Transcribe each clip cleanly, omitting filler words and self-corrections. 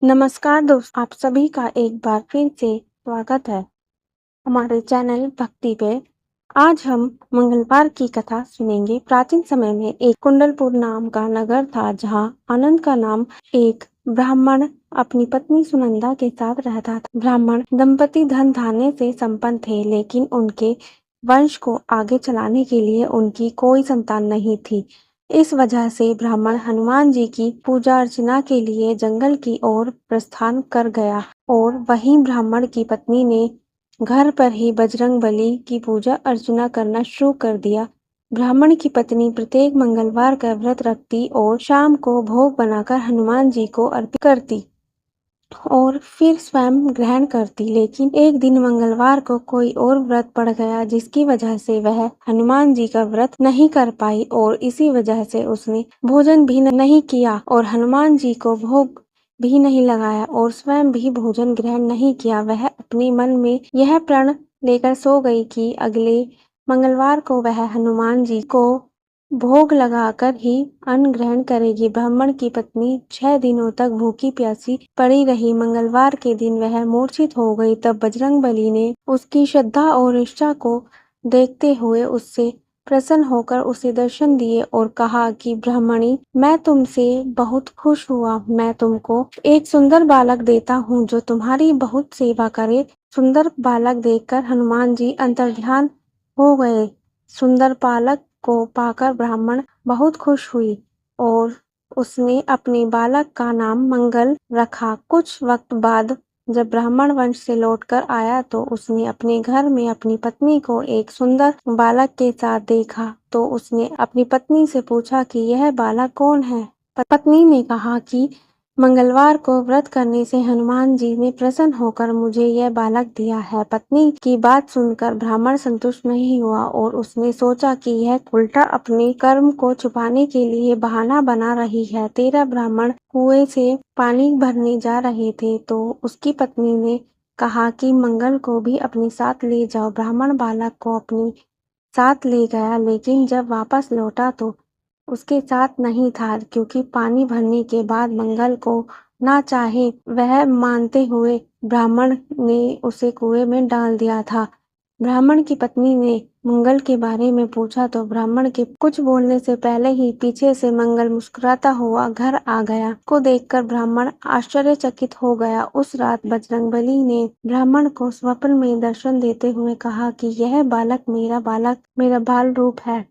नमस्कार दोस्त, आप सभी का एक बार फिर से स्वागत है हमारे चैनल भक्ति पे। आज हम मंगलवार की कथा सुनेंगे। प्राचीन समय में एक कुंडलपुर नाम का नगर था, जहाँ आनंद का नाम एक ब्राह्मण अपनी पत्नी सुनंदा के साथ रहता था। ब्राह्मण दंपति धन धान्य से संपन्न थे, लेकिन उनके वंश को आगे चलाने के लिए उनकी कोई संतान नहीं थी। इस वजह से ब्राह्मण हनुमान जी की पूजा अर्चना के लिए जंगल की ओर प्रस्थान कर गया, और वहीं ब्राह्मण की पत्नी ने घर पर ही बजरंगबली की पूजा अर्चना करना शुरू कर दिया। ब्राह्मण की पत्नी प्रत्येक मंगलवार का व्रत रखती और शाम को भोग बनाकर हनुमान जी को अर्पित करती और फिर स्वयं ग्रहण करती। लेकिन एक दिन मंगलवार को कोई और व्रत पड़ गया, जिसकी वजह से वह हनुमान जी का व्रत नहीं कर पाई, और इसी वजह से उसने भोजन भी नहीं किया और हनुमान जी को भोग भी नहीं लगाया और स्वयं भी भोजन ग्रहण नहीं किया। वह अपने मन में यह प्रण लेकर सो गई कि अगले मंगलवार को वह हनुमान जी को भोग लगाकर ही अन्न ग्रहण करेगी। ब्राह्मण की पत्नी 6 दिनों तक भूखी प्यासी पड़ी रही। मंगलवार के दिन वह मूर्छित हो गई। तब बजरंगबली ने उसकी श्रद्धा और निष्ठा को देखते हुए उससे प्रसन्न होकर उसे दर्शन दिए और कहा कि ब्राह्मणी, मैं तुमसे बहुत खुश हुआ। मैं तुमको एक सुंदर बालक देता हूँ जो तुम्हारी बहुत सेवा करे। सुंदर बालक देखकर हनुमान जी अंतर्ध्यान हो गए। सुंदर बालक को पाकर ब्राह्मण बहुत खुश हुई और उसने अपने बालक का नाम मंगल रखा। कुछ वक्त बाद जब ब्राह्मण वंश से लौटकर आया तो उसने अपने घर में अपनी पत्नी को एक सुंदर बालक के साथ देखा। तो उसने अपनी पत्नी से पूछा कि यह बालक कौन है। पत्नी ने कहा कि मंगलवार को व्रत करने से हनुमान जी ने प्रसन्न होकर मुझे यह बालक दिया है। पत्नी की बात सुनकर ब्राह्मण संतुष्ट नहीं हुआ और उसने सोचा कि यह उल्टा अपने कर्म को छुपाने के लिए बहाना बना रही है। तेरह ब्राह्मण कुएं से पानी भरने जा रहे थे तो उसकी पत्नी ने कहा कि मंगल को भी अपने साथ ले जाओ। ब्राह्मण बालक को अपने साथ ले गया, लेकिन जब वापस लौटा तो उसके साथ नहीं था, क्योंकि पानी भरने के बाद मंगल को ना चाहे वह मानते हुए ब्राह्मण ने उसे कुएं में डाल दिया था। ब्राह्मण की पत्नी ने मंगल के बारे में पूछा तो ब्राह्मण के कुछ बोलने से पहले ही पीछे से मंगल मुस्कुराता हुआ घर आ गया। को देखकर ब्राह्मण आश्चर्यचकित हो गया। उस रात बजरंगबली ने ब्राह्मण को स्वप्न में दर्शन देते हुए कहा कि यह बालक मेरा बाल रूप है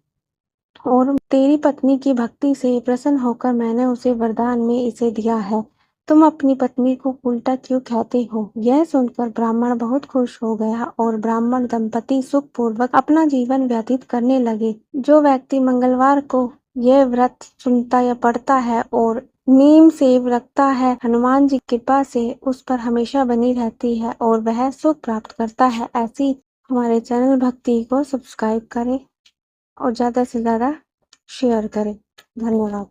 और तेरी पत्नी की भक्ति से प्रसन्न होकर मैंने उसे वरदान में इसे दिया है। तुम अपनी पत्नी को उल्टा क्यों कहते हो? यह सुनकर ब्राह्मण बहुत खुश हो गया और ब्राह्मण दंपति सुख पूर्वक अपना जीवन व्यतीत करने लगे। जो व्यक्ति मंगलवार को यह व्रत सुनता या पढ़ता है और नीम सेव रखता है, हनुमान जी की कृपा से उस पर हमेशा बनी रहती है और वह सुख प्राप्त करता है। ऐसी हमारे चैनल भक्ति को सब्सक्राइब करें और ज़्यादा से ज़्यादा शेयर करें। धन्यवाद।